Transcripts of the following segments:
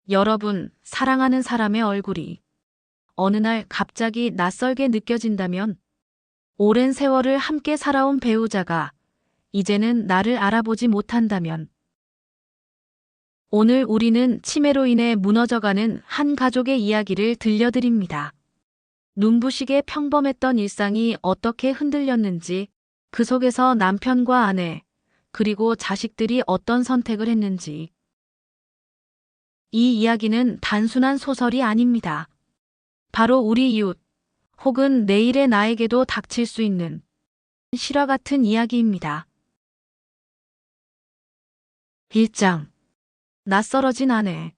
여러분, 사랑하는 사람의 얼굴이 어느 날 갑자기 낯설게 느껴진다면, 오랜 세월을 함께 살아온 배우자가 이제는 나를 알아보지 못한다면, 오늘 우리는 치매로 인해 무너져가는 한 가족의 이야기를 들려드립니다. 눈부시게 평범했던 일상이 어떻게 흔들렸는지, 그 속에서 남편과 아내, 그리고 자식들이 어떤 선택을 했는지. 이 이야기는 단순한 소설이 아닙니다. 바로 우리 이웃, 혹은 내일의 나에게도 닥칠 수 있는 실화 같은 이야기입니다. 1장. 낯설어진 아내.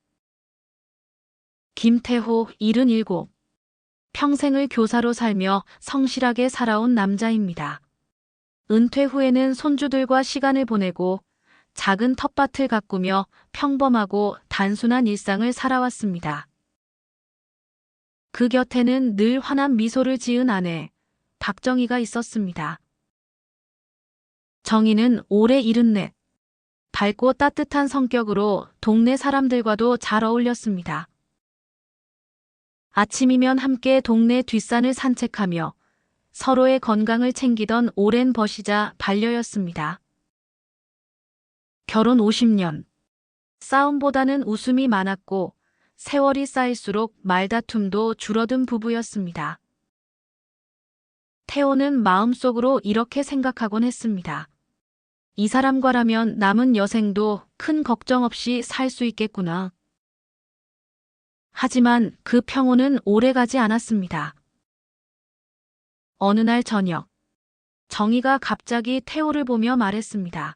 김태호, 77. 평생을 교사로 살며 성실하게 살아온 남자입니다. 은퇴 후에는 손주들과 시간을 보내고 작은 텃밭을 가꾸며 평범하고 단순한 일상을 살아왔습니다. 그 곁에는 늘 환한 미소를 지은 아내, 박정희가 있었습니다. 정희는 올해 74. 밝고 따뜻한 성격으로 동네 사람들과도 잘 어울렸습니다. 아침이면 함께 동네 뒷산을 산책하며 서로의 건강을 챙기던 오랜 버시자 반려였습니다. 결혼 50년. 싸움보다는 웃음이 많았고 세월이 쌓일수록 말다툼도 줄어든 부부였습니다. 태호는 마음속으로 이렇게 생각하곤 했습니다. 이 사람과라면 남은 여생도 큰 걱정 없이 살 수 있겠구나. 하지만 그 평온은 오래가지 않았습니다. 어느 날 저녁, 정희가 갑자기 태호를 보며 말했습니다.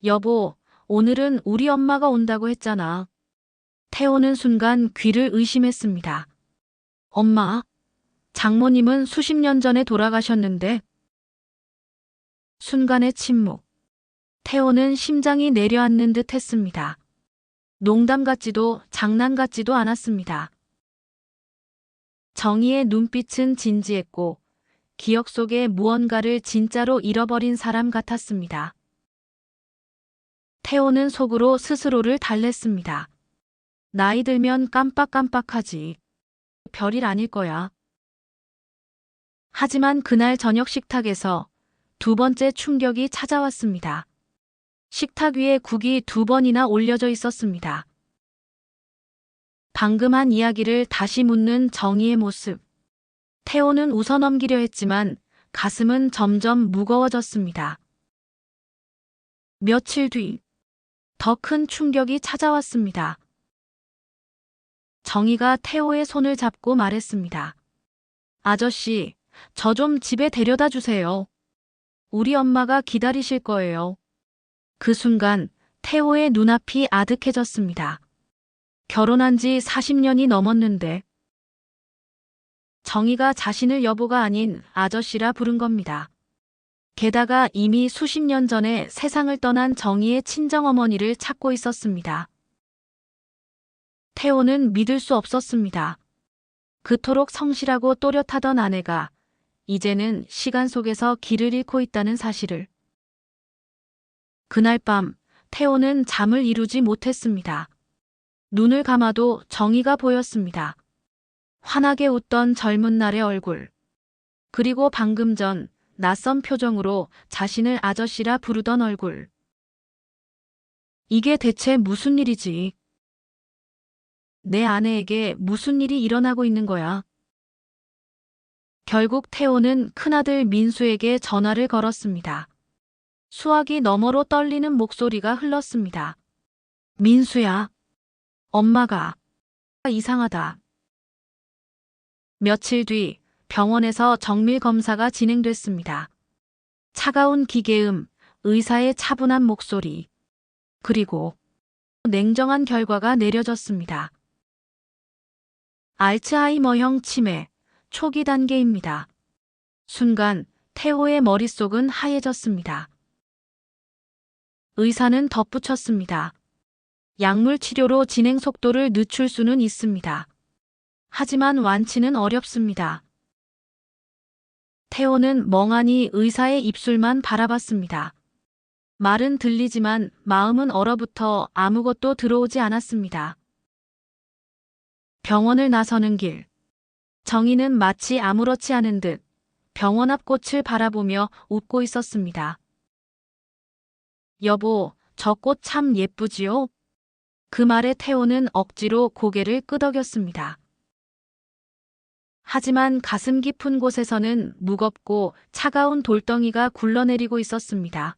여보, 오늘은 우리 엄마가 온다고 했잖아. 태호는 순간 귀를 의심했습니다. 엄마, 장모님은 수십 년 전에 돌아가셨는데. 순간의 침묵. 태호는 심장이 내려앉는 듯 했습니다. 농담 같지도 장난 같지도 않았습니다. 정희의 눈빛은 진지했고 기억 속에 무언가를 진짜로 잃어버린 사람 같았습니다. 태호는 속으로 스스로를 달랬습니다. 나이 들면 깜빡깜빡하지. 별일 아닐 거야. 하지만 그날 저녁 식탁에서 두 번째 충격이 찾아왔습니다. 식탁 위에 국이 2번이나 올려져 있었습니다. 방금 한 이야기를 다시 묻는 정희의 모습. 태호는 웃어넘기려 했지만 가슴은 점점 무거워졌습니다. 며칠 뒤, 더 큰 충격이 찾아왔습니다. 정희가 태호의 손을 잡고 말했습니다. 아저씨, 저 좀 집에 데려다 주세요. 우리 엄마가 기다리실 거예요. 그 순간 태호의 눈앞이 아득해졌습니다. 결혼한 지 40년이 넘었는데 정희가 자신을 여보가 아닌 아저씨라 부른 겁니다. 게다가 이미 수십 년 전에 세상을 떠난 정희의 친정어머니를 찾고 있었습니다. 태호는 믿을 수 없었습니다. 그토록 성실하고 또렷하던 아내가 이제는 시간 속에서 길을 잃고 있다는 사실을. 그날 밤 태호는 잠을 이루지 못했습니다. 눈을 감아도 정희가 보였습니다. 환하게 웃던 젊은 날의 얼굴. 그리고 방금 전 낯선 표정으로 자신을 아저씨라 부르던 얼굴. 이게 대체 무슨 일이지? 내 아내에게 무슨 일이 일어나고 있는 거야? 결국 태호는 큰아들 민수에게 전화를 걸었습니다. 수화기 너머로 떨리는 목소리가 흘렀습니다. 민수야, 엄마가 이상하다. 며칠 뒤 병원에서 정밀 검사가 진행됐습니다. 차가운 기계음, 의사의 차분한 목소리, 그리고 냉정한 결과가 내려졌습니다. 알츠하이머형 치매, 초기 단계입니다. 순간 태호의 머릿속은 하얘졌습니다. 의사는 덧붙였습니다. 약물 치료로 진행 속도를 늦출 수는 있습니다. 하지만 완치는 어렵습니다. 태호는 멍하니 의사의 입술만 바라봤습니다. 말은 들리지만 마음은 얼어붙어 아무것도 들어오지 않았습니다. 병원을 나서는 길. 정희는 마치 아무렇지 않은 듯 병원 앞 꽃을 바라보며 웃고 있었습니다. 여보, 저 꽃 참 예쁘지요? 그 말에 태호는 억지로 고개를 끄덕였습니다. 하지만 가슴 깊은 곳에서는 무겁고 차가운 돌덩이가 굴러내리고 있었습니다.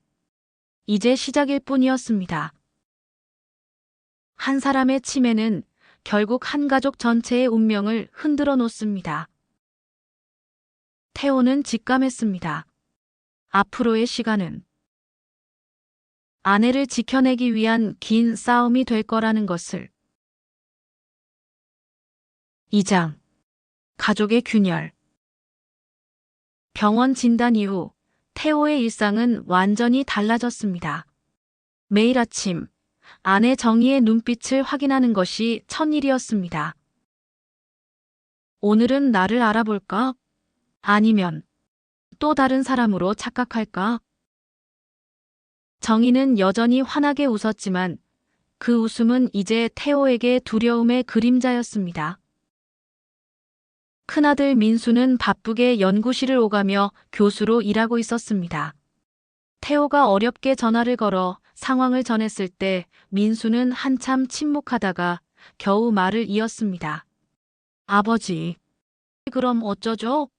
이제 시작일 뿐이었습니다. 한 사람의 치매는 결국 한 가족 전체의 운명을 흔들어 놓습니다. 태호는 직감했습니다. 앞으로의 시간은 아내를 지켜내기 위한 긴 싸움이 될 거라는 것을. 2장. 가족의 균열. 병원 진단 이후 태호의 일상은 완전히 달라졌습니다. 매일 아침 아내 정희의 눈빛을 확인하는 것이 첫일이었습니다. 오늘은 나를 알아볼까? 아니면 또 다른 사람으로 착각할까? 정희는 여전히 환하게 웃었지만 그 웃음은 이제 태호에게 두려움의 그림자였습니다. 큰아들 민수는 바쁘게 연구실을 오가며 교수로 일하고 있었습니다. 태호가 어렵게 전화를 걸어 상황을 전했을 때 민수는 한참 침묵하다가 겨우 말을 이었습니다. 아버지, 그럼 어쩌죠?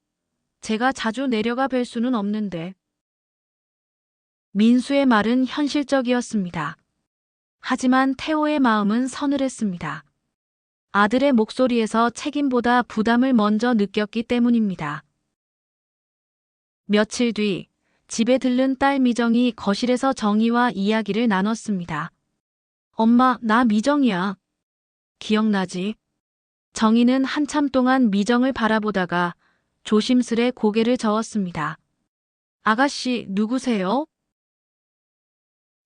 제가 자주 내려가 뵐 수는 없는데. 민수의 말은 현실적이었습니다. 하지만 태호의 마음은 서늘했습니다. 아들의 목소리에서 책임보다 부담을 먼저 느꼈기 때문입니다. 며칠 뒤 집에 들른 딸 미정이 거실에서 정희와 이야기를 나눴습니다. 엄마, 나 미정이야. 기억나지? 정희는 한참 동안 미정을 바라보다가 조심스레 고개를 저었습니다. 아가씨, 누구세요?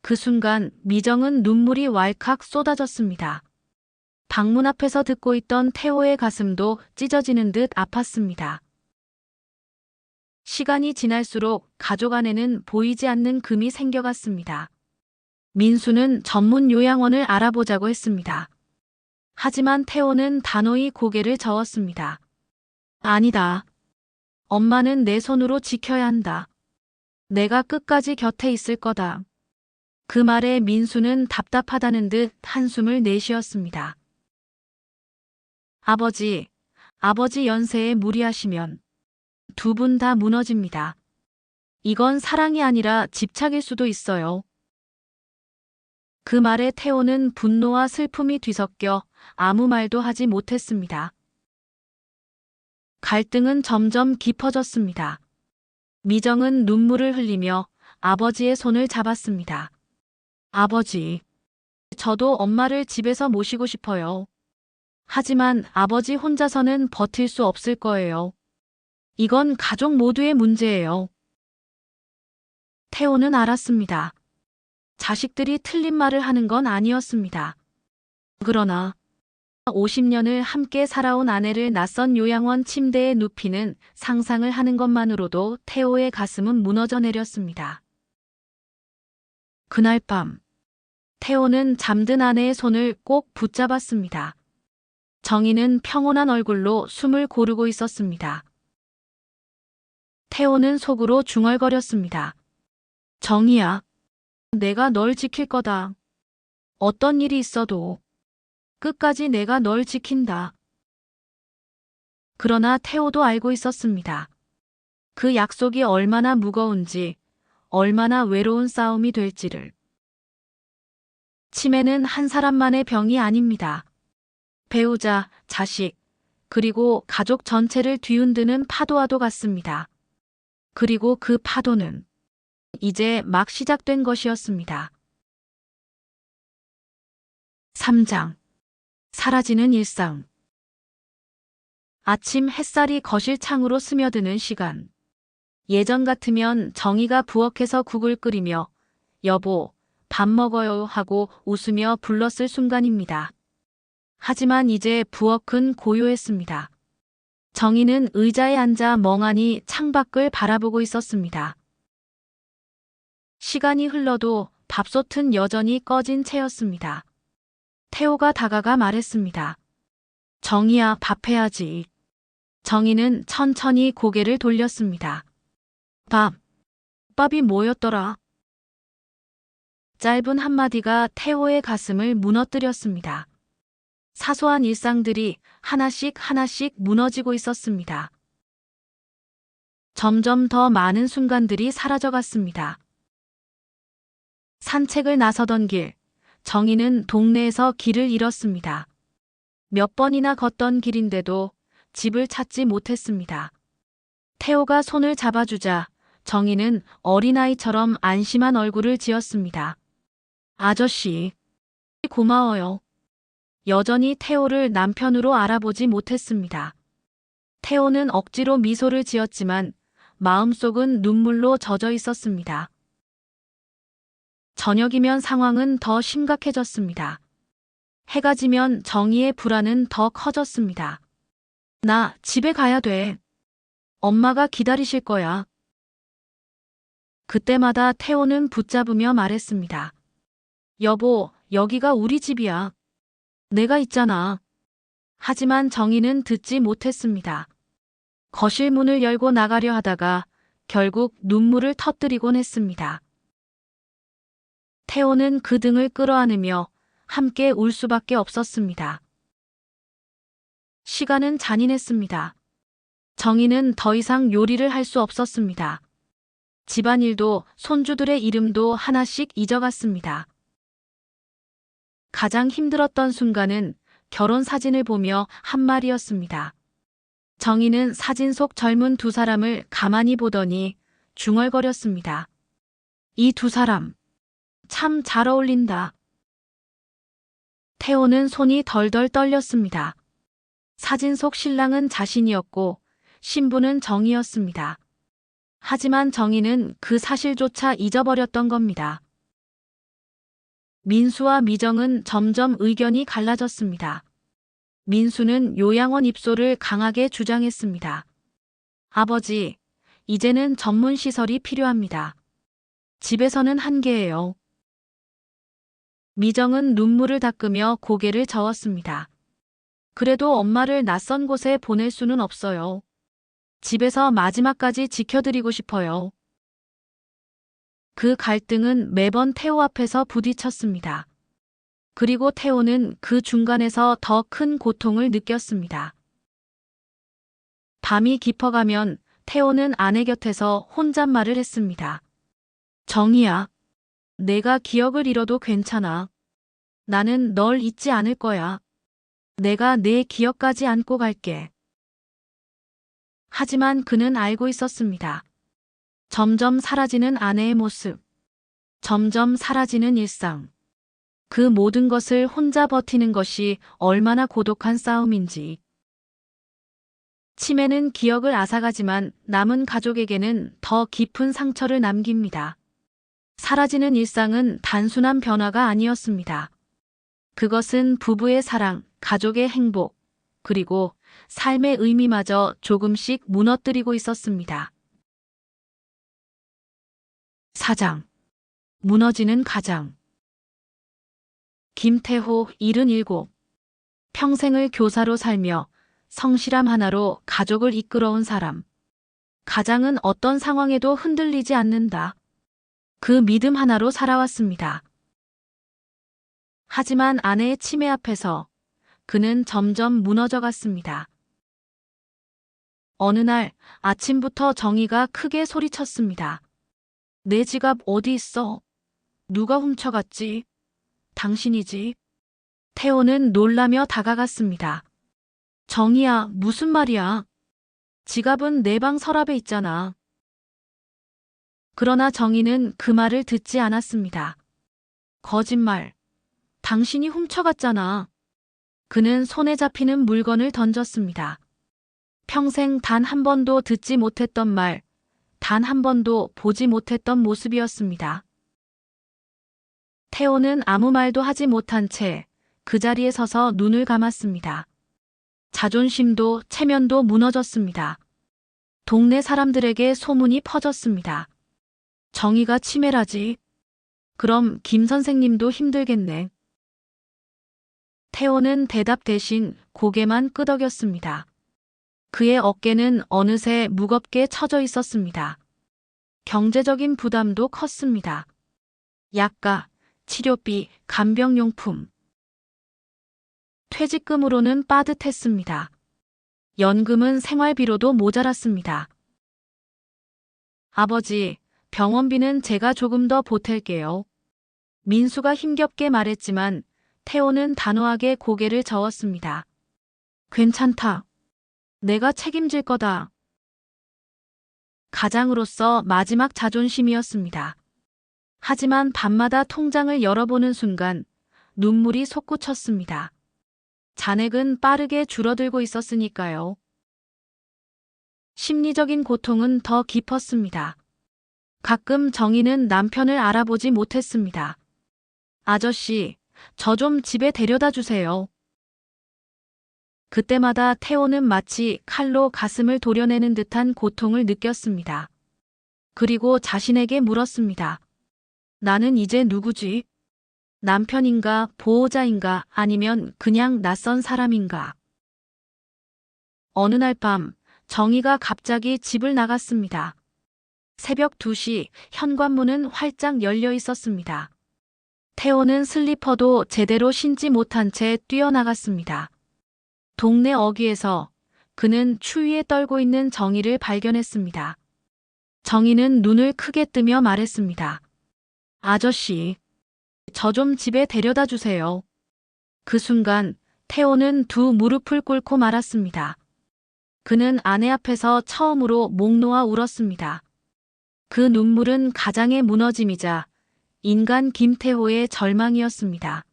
그 순간 미정은 눈물이 왈칵 쏟아졌습니다. 방문 앞에서 듣고 있던 태호의 가슴도 찢어지는 듯 아팠습니다. 시간이 지날수록 가족 안에는 보이지 않는 금이 생겨갔습니다. 민수는 전문 요양원을 알아보자고 했습니다. 하지만 태호는 단호히 고개를 저었습니다. 아니다. 엄마는 내 손으로 지켜야 한다. 내가 끝까지 곁에 있을 거다. 그 말에 민수는 답답하다는 듯 한숨을 내쉬었습니다. 아버지 연세에 무리하시면 두 분 다 무너집니다. 이건 사랑이 아니라 집착일 수도 있어요. 그 말에 태호는 분노와 슬픔이 뒤섞여 아무 말도 하지 못했습니다. 갈등은 점점 깊어졌습니다. 미정은 눈물을 흘리며 아버지의 손을 잡았습니다. 아버지, 저도 엄마를 집에서 모시고 싶어요. 하지만 아버지 혼자서는 버틸 수 없을 거예요. 이건 가족 모두의 문제예요. 태호는 알았습니다. 자식들이 틀린 말을 하는 건 아니었습니다. 그러나 50년을 함께 살아온 아내를 낯선 요양원 침대에 눕히는 상상을 하는 것만으로도 태호의 가슴은 무너져 내렸습니다. 그날 밤, 태호는 잠든 아내의 손을 꼭 붙잡았습니다. 정희는 평온한 얼굴로 숨을 고르고 있었습니다. 태호는 속으로 중얼거렸습니다. 정희야, 내가 널 지킬 거다. 어떤 일이 있어도 끝까지 내가 널 지킨다. 그러나 태호도 알고 있었습니다. 그 약속이 얼마나 무거운지, 얼마나 외로운 싸움이 될지를. 치매는 한 사람만의 병이 아닙니다. 배우자, 자식, 그리고 가족 전체를 뒤흔드는 파도와도 같습니다. 그리고 그 파도는 이제 막 시작된 것이었습니다. 3장. 사라지는 일상. 아침 햇살이 거실 창으로 스며드는 시간. 예전 같으면 정희가 부엌에서 국을 끓이며 여보, 밥 먹어요 하고 웃으며 불렀을 순간입니다. 하지만 이제 부엌은 고요했습니다. 정희는 의자에 앉아 멍하니 창밖을 바라보고 있었습니다. 시간이 흘러도 밥솥은 여전히 꺼진 채였습니다. 태호가 다가가 말했습니다. 정희야, 밥 해야지. 정희는 천천히 고개를 돌렸습니다. 밥이 뭐였더라? 짧은 한마디가 태호의 가슴을 무너뜨렸습니다. 사소한 일상들이 하나씩 하나씩 무너지고 있었습니다. 점점 더 많은 순간들이 사라져갔습니다. 산책을 나서던 길, 정희는 동네에서 길을 잃었습니다. 몇 번이나 걷던 길인데도 집을 찾지 못했습니다. 태호가 손을 잡아주자 정희는 어린아이처럼 안심한 얼굴을 지었습니다. 아저씨, 고마워요. 여전히 태호를 남편으로 알아보지 못했습니다. 태호는 억지로 미소를 지었지만 마음속은 눈물로 젖어 있었습니다. 저녁이면 상황은 더 심각해졌습니다. 해가 지면 정희의 불안은 더 커졌습니다. 나 집에 가야 돼. 엄마가 기다리실 거야. 그때마다 태호는 붙잡으며 말했습니다. 여보, 여기가 우리 집이야. 내가 있잖아. 하지만 정희는 듣지 못했습니다. 거실 문을 열고 나가려 하다가 결국 눈물을 터뜨리곤 했습니다. 태호는 그 등을 끌어안으며 함께 울 수밖에 없었습니다. 시간은 잔인했습니다. 정희는 더 이상 요리를 할 수 없었습니다. 집안일도 손주들의 이름도 하나씩 잊어갔습니다. 가장 힘들었던 순간은 결혼 사진을 보며 한 말이었습니다. 정희는 사진 속 젊은 두 사람을 가만히 보더니 중얼거렸습니다. 이 두 사람, 참 잘 어울린다. 태호는 손이 덜덜 떨렸습니다. 사진 속 신랑은 자신이었고 신부는 정희였습니다. 하지만 정희는 그 사실조차 잊어버렸던 겁니다. 민수와 미정은 점점 의견이 갈라졌습니다. 민수는 요양원 입소를 강하게 주장했습니다. 아버지, 이제는 전문 시설이 필요합니다. 집에서는 한계예요. 미정은 눈물을 닦으며 고개를 저었습니다. 그래도 엄마를 낯선 곳에 보낼 수는 없어요. 집에서 마지막까지 지켜드리고 싶어요. 그 갈등은 매번 태호 앞에서 부딪혔습니다. 그리고 태호는 그 중간에서 더 큰 고통을 느꼈습니다. 밤이 깊어가면 태호는 아내 곁에서 혼잣말을 했습니다. 정희야, 내가 기억을 잃어도 괜찮아. 나는 널 잊지 않을 거야. 내가 내 기억까지 안고 갈게. 하지만 그는 알고 있었습니다. 점점 사라지는 아내의 모습, 점점 사라지는 일상. 그 모든 것을 혼자 버티는 것이 얼마나 고독한 싸움인지. 치매는 기억을 앗아가지만 남은 가족에게는 더 깊은 상처를 남깁니다. 사라지는 일상은 단순한 변화가 아니었습니다. 그것은 부부의 사랑, 가족의 행복, 그리고 삶의 의미마저 조금씩 무너뜨리고 있었습니다. 4장. 무너지는 가장. 김태호 77. 평생을 교사로 살며 성실함 하나로 가족을 이끌어온 사람. 가장은 어떤 상황에도 흔들리지 않는다. 그 믿음 하나로 살아왔습니다. 하지만 아내의 치매 앞에서 그는 점점 무너져 갔습니다. 어느 날 아침부터 정희가 크게 소리쳤습니다. 내 지갑 어디 있어? 누가 훔쳐갔지? 당신이지? 태호는 놀라며 다가갔습니다. 정희야, 무슨 말이야? 지갑은 내 방 서랍에 있잖아. 그러나 정희는 그 말을 듣지 않았습니다. 거짓말. 당신이 훔쳐갔잖아. 그는 손에 잡히는 물건을 던졌습니다. 평생 단 한 번도 듣지 못했던 말, 단 한 번도 보지 못했던 모습이었습니다. 태호는 아무 말도 하지 못한 채 그 자리에 서서 눈을 감았습니다. 자존심도 체면도 무너졌습니다. 동네 사람들에게 소문이 퍼졌습니다. 정희가 치매라지. 그럼 김 선생님도 힘들겠네. 태호는 대답 대신 고개만 끄덕였습니다. 그의 어깨는 어느새 무겁게 처져 있었습니다. 경제적인 부담도 컸습니다. 약가, 치료비, 간병용품. 퇴직금으로는 빠듯했습니다. 연금은 생활비로도 모자랐습니다. 아버지, 병원비는 제가 조금 더 보탤게요. 민수가 힘겹게 말했지만 태호는 단호하게 고개를 저었습니다. 괜찮다. 내가 책임질 거다. 가장으로서 마지막 자존심이었습니다. 하지만 밤마다 통장을 열어보는 순간 눈물이 솟구쳤습니다. 잔액은 빠르게 줄어들고 있었으니까요. 심리적인 고통은 더 깊었습니다. 가끔 정희는 남편을 알아보지 못했습니다. 아저씨, 저 좀 집에 데려다 주세요. 그때마다 태호는 마치 칼로 가슴을 도려내는 듯한 고통을 느꼈습니다. 그리고 자신에게 물었습니다. 나는 이제 누구지? 남편인가, 보호자인가, 아니면 그냥 낯선 사람인가? 어느 날 밤, 정희가 갑자기 집을 나갔습니다. 새벽 2시 현관문은 활짝 열려 있었습니다. 태호는 슬리퍼도 제대로 신지 못한 채 뛰어나갔습니다. 동네 어귀에서 그는 추위에 떨고 있는 정희를 발견했습니다. 정희는 눈을 크게 뜨며 말했습니다. 아저씨, 저 좀 집에 데려다 주세요. 그 순간 태호는 두 무릎을 꿇고 말았습니다. 그는 아내 앞에서 처음으로 목 놓아 울었습니다. 그 눈물은 가장의 무너짐이자 인간 김태호의 절망이었습니다.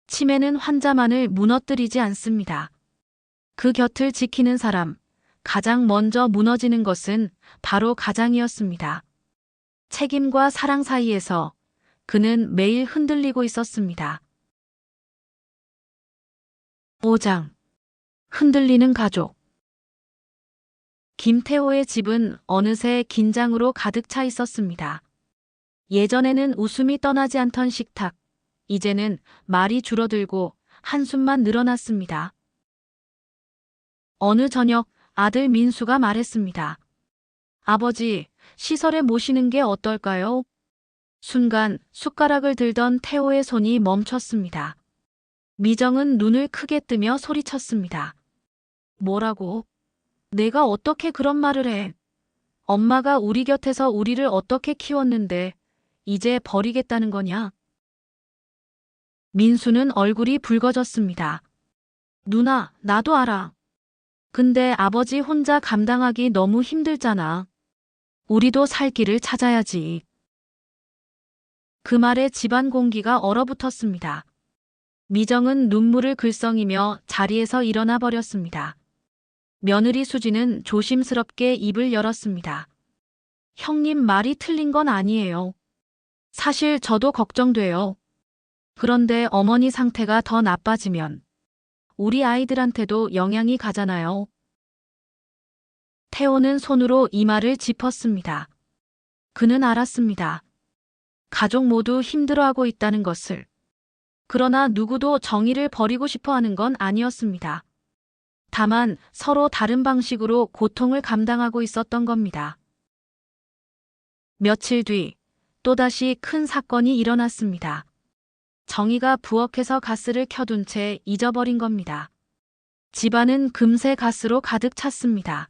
치매는 환자만을 무너뜨리지 않습니다. 그 곁을 지키는 사람, 가장 먼저 무너지는 것은 바로 가장이었습니다. 책임과 사랑 사이에서 그는 매일 흔들리고 있었습니다. 5장. 흔들리는 가족. 김태호의 집은 어느새 긴장으로 가득 차 있었습니다. 예전에는 웃음이 떠나지 않던 식탁, 이제는 말이 줄어들고 한숨만 늘어났습니다. 어느 저녁 아들 민수가 말했습니다. 아버지, 시설에 모시는 게 어떨까요? 순간 숟가락을 들던 태호의 손이 멈췄습니다. 미정은 눈을 크게 뜨며 소리쳤습니다. 뭐라고? 내가 어떻게 그런 말을 해? 엄마가 우리 곁에서 우리를 어떻게 키웠는데 이제 버리겠다는 거냐? 민수는 얼굴이 붉어졌습니다. 누나, 나도 알아. 근데 아버지 혼자 감당하기 너무 힘들잖아. 우리도 살 길을 찾아야지. 그 말에 집안 공기가 얼어붙었습니다. 미정은 눈물을 글썽이며 자리에서 일어나 버렸습니다. 며느리 수지는 조심스럽게 입을 열었습니다. 형님 말이 틀린 건 아니에요. 사실 저도 걱정돼요. 그런데 어머니 상태가 더 나빠지면 우리 아이들한테도 영향이 가잖아요. 태호는 손으로 이마를 짚었습니다. 그는 알았습니다. 가족 모두 힘들어하고 있다는 것을. 그러나 누구도 정의를 버리고 싶어 하는 건 아니었습니다. 다만 서로 다른 방식으로 고통을 감당하고 있었던 겁니다. 며칠 뒤 또다시 큰 사건이 일어났습니다. 정희가 부엌에서 가스를 켜둔 채 잊어버린 겁니다. 집안은 금세 가스로 가득 찼습니다.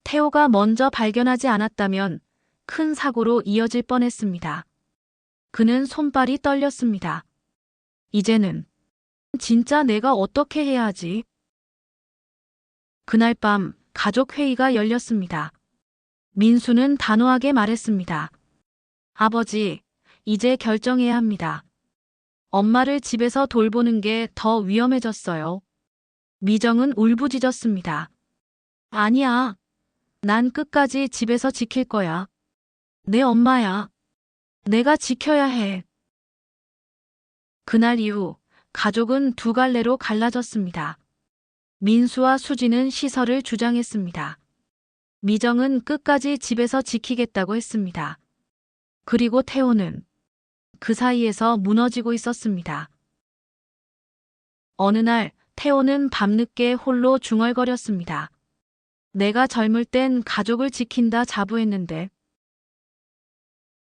태호가 먼저 발견하지 않았다면 큰 사고로 이어질 뻔했습니다. 그는 손발이 떨렸습니다. 이제는 진짜 내가 어떻게 해야 하지? 그날 밤 가족 회의가 열렸습니다. 민수는 단호하게 말했습니다. 아버지, 이제 결정해야 합니다. 엄마를 집에서 돌보는 게 더 위험해졌어요. 미정은 울부짖었습니다. 아니야. 난 끝까지 집에서 지킬 거야. 내 엄마야. 내가 지켜야 해. 그날 이후 가족은 두 갈래로 갈라졌습니다. 민수와 수지는 시설을 주장했습니다. 미정은 끝까지 집에서 지키겠다고 했습니다. 그리고 태호는 그 사이에서 무너지고 있었습니다. 어느 날 태호는 밤늦게 홀로 중얼거렸습니다. 내가 젊을 땐 가족을 지킨다 자부했는데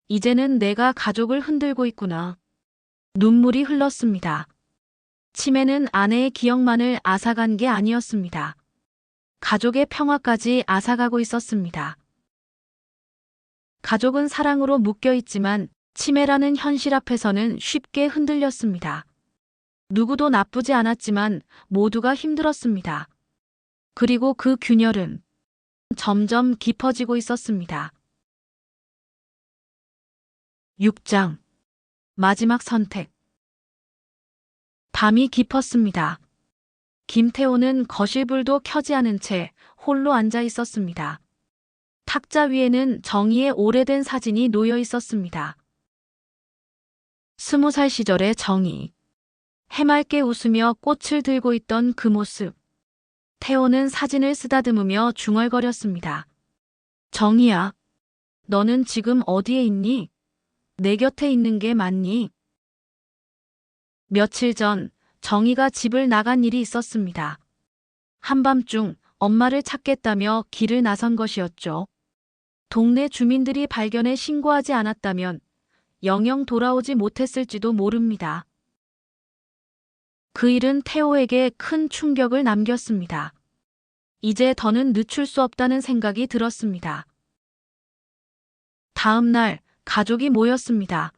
이제는 내가 가족을 흔들고 있구나. 눈물이 흘렀습니다. 치매는 아내의 기억만을 앗아간 게 아니었습니다. 가족의 평화까지 앗아가고 있었습니다. 가족은 사랑으로 묶여 있지만 치매라는 현실 앞에서는 쉽게 흔들렸습니다. 누구도 나쁘지 않았지만 모두가 힘들었습니다. 그리고 그 균열은 점점 깊어지고 있었습니다. 6장 마지막 선택. 밤이 깊었습니다. 김태호는 거실불도 켜지 않은 채 홀로 앉아 있었습니다. 탁자 위에는 정희의 오래된 사진이 놓여 있었습니다. 20살 시절의 정희. 해맑게 웃으며 꽃을 들고 있던 그 모습. 태호는 사진을 쓰다듬으며 중얼거렸습니다. 정희야, 너는 지금 어디에 있니? 내 곁에 있는 게 맞니? 며칠 전 정희가 집을 나간 일이 있었습니다. 한밤중 엄마를 찾겠다며 길을 나선 것이었죠. 동네 주민들이 발견해 신고하지 않았다면 영영 돌아오지 못했을지도 모릅니다. 그 일은 태호에게 큰 충격을 남겼습니다. 이제 더는 늦출 수 없다는 생각이 들었습니다. 다음 날 가족이 모였습니다.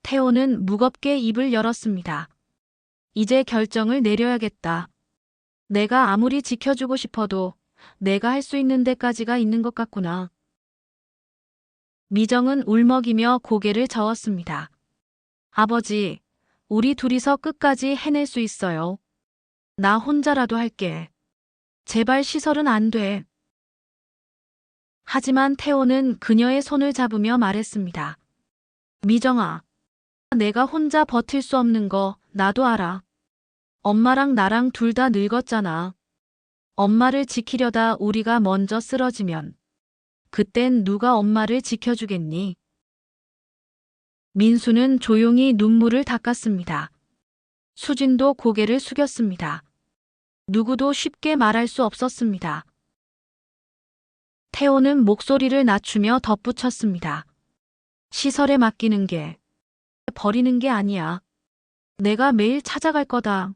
태호는 무겁게 입을 열었습니다. 이제 결정을 내려야겠다. 내가 아무리 지켜주고 싶어도 내가 할 수 있는 데까지가 있는 것 같구나. 미정은 울먹이며 고개를 저었습니다. 아버지, 우리 둘이서 끝까지 해낼 수 있어요. 나 혼자라도 할게. 제발 시설은 안 돼. 하지만 태호는 그녀의 손을 잡으며 말했습니다. 미정아, 내가 혼자 버틸 수 없는 거 나도 알아. 엄마랑 나랑 둘 다 늙었잖아. 엄마를 지키려다 우리가 먼저 쓰러지면 그땐 누가 엄마를 지켜주겠니? 민수는 조용히 눈물을 닦았습니다. 수진도 고개를 숙였습니다. 누구도 쉽게 말할 수 없었습니다. 태호는 목소리를 낮추며 덧붙였습니다. 시설에 맡기는 게 버리는 게 아니야. 내가 매일 찾아갈 거다.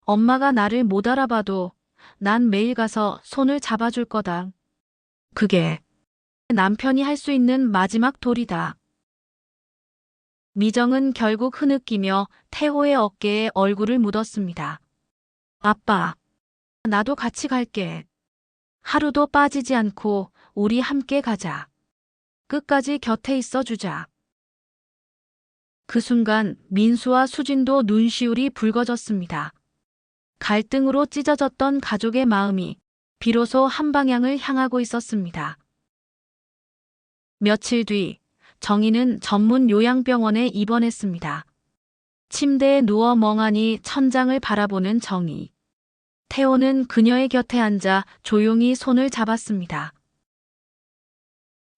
엄마가 나를 못 알아봐도 난 매일 가서 손을 잡아줄 거다. 그게 남편이 할 수 있는 마지막 도리다. 미정은 결국 흐느끼며 태호의 어깨에 얼굴을 묻었습니다. 아빠, 나도 같이 갈게. 하루도 빠지지 않고 우리 함께 가자. 끝까지 곁에 있어 주자. 그 순간 민수와 수진도 눈시울이 붉어졌습니다. 갈등으로 찢어졌던 가족의 마음이 비로소 한 방향을 향하고 있었습니다. 며칠 뒤 정희는 전문 요양병원에 입원했습니다. 침대에 누워 멍하니 천장을 바라보는 정희. 태호는 그녀의 곁에 앉아 조용히 손을 잡았습니다.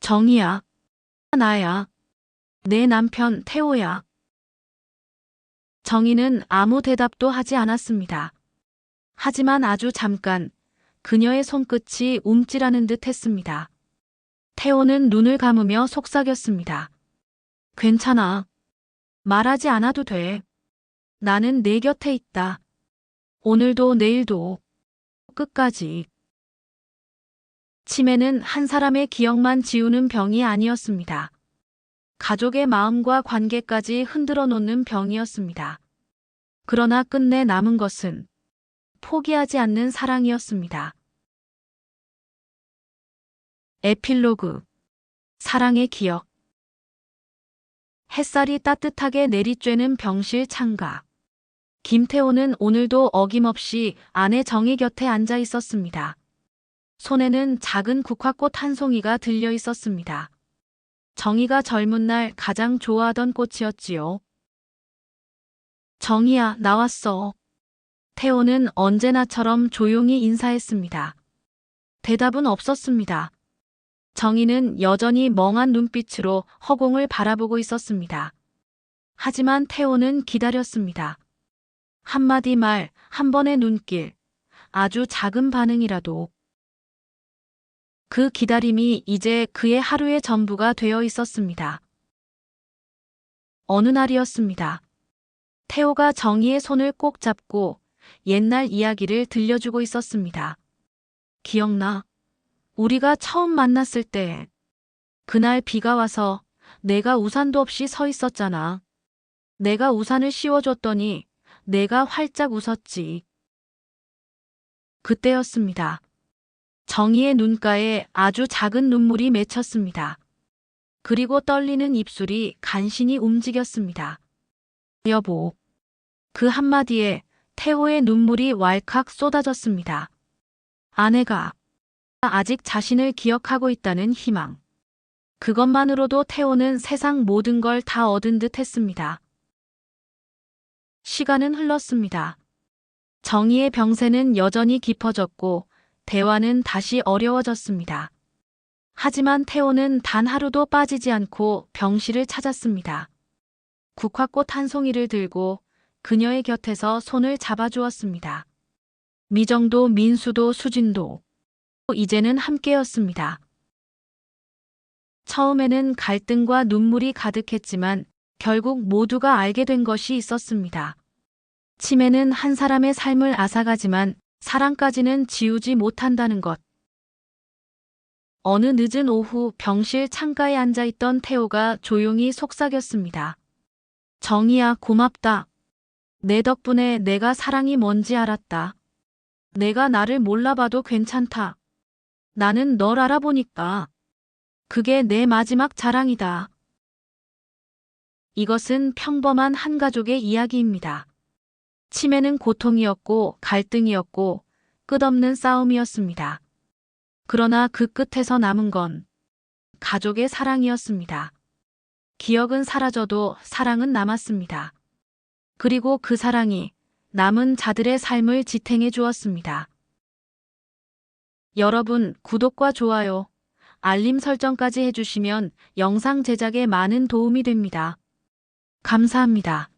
정희야, 나야. 내 남편 태호야. 정희는 아무 대답도 하지 않았습니다. 하지만 아주 잠깐 그녀의 손끝이 움찔하는 듯 했습니다. 태호는 눈을 감으며 속삭였습니다. 괜찮아. 말하지 않아도 돼. 나는 내 곁에 있다. 오늘도 내일도 끝까지. 치매는 한 사람의 기억만 지우는 병이 아니었습니다. 가족의 마음과 관계까지 흔들어 놓는 병이었습니다. 그러나 끝내 남은 것은 포기하지 않는 사랑이었습니다. 에필로그. 사랑의 기억. 햇살이 따뜻하게 내리쬐는 병실 창가. 김태호는 오늘도 어김없이 아내 정희 곁에 앉아 있었습니다. 손에는 작은 국화꽃 한 송이가 들려 있었습니다. 정희가 젊은 날 가장 좋아하던 꽃이었지요. 정희야, 나왔어. 태호는 언제나처럼 조용히 인사했습니다. 대답은 없었습니다. 정희는 여전히 멍한 눈빛으로 허공을 바라보고 있었습니다. 하지만 태호는 기다렸습니다. 한마디 말, 한 번의 눈길, 아주 작은 반응이라도 그 기다림이 이제 그의 하루의 전부가 되어 있었습니다. 어느 날이었습니다. 태호가 정희의 손을 꼭 잡고 옛날 이야기를 들려주고 있었습니다. 기억나? 우리가 처음 만났을 때 그날 비가 와서 내가 우산도 없이 서 있었잖아. 내가 우산을 씌워줬더니 내가 활짝 웃었지. 그때였습니다. 정희의 눈가에 아주 작은 눈물이 맺혔습니다. 그리고 떨리는 입술이 간신히 움직였습니다. 여보. 그 한마디에 태호의 눈물이 왈칵 쏟아졌습니다. 아내가 아직 자신을 기억하고 있다는 희망. 그것만으로도 태호는 세상 모든 걸 다 얻은 듯 했습니다. 시간은 흘렀습니다. 정희의 병세는 여전히 깊어졌고 대화는 다시 어려워졌습니다. 하지만 태호는 단 하루도 빠지지 않고 병실을 찾았습니다. 국화꽃 한 송이를 들고 그녀의 곁에서 손을 잡아주었습니다. 미정도 민수도 수진도 이제는 함께였습니다. 처음에는 갈등과 눈물이 가득했지만 결국 모두가 알게 된 것이 있었습니다. 치매는 한 사람의 삶을 앗아가지만 사랑까지는 지우지 못한다는 것. 어느 늦은 오후 병실 창가에 앉아있던 태호가 조용히 속삭였습니다. 정희야, 고맙다. 내 덕분에 내가 사랑이 뭔지 알았다. 내가 나를 몰라봐도 괜찮다. 나는 널 알아보니까 그게 내 마지막 자랑이다. 이것은 평범한 한 가족의 이야기입니다. 치매는 고통이었고 갈등이었고 끝없는 싸움이었습니다. 그러나 그 끝에서 남은 건 가족의 사랑이었습니다. 기억은 사라져도 사랑은 남았습니다. 그리고 그 사랑이 남은 자들의 삶을 지탱해 주었습니다. 여러분, 구독과 좋아요, 알림 설정까지 해주시면 영상 제작에 많은 도움이 됩니다. 감사합니다.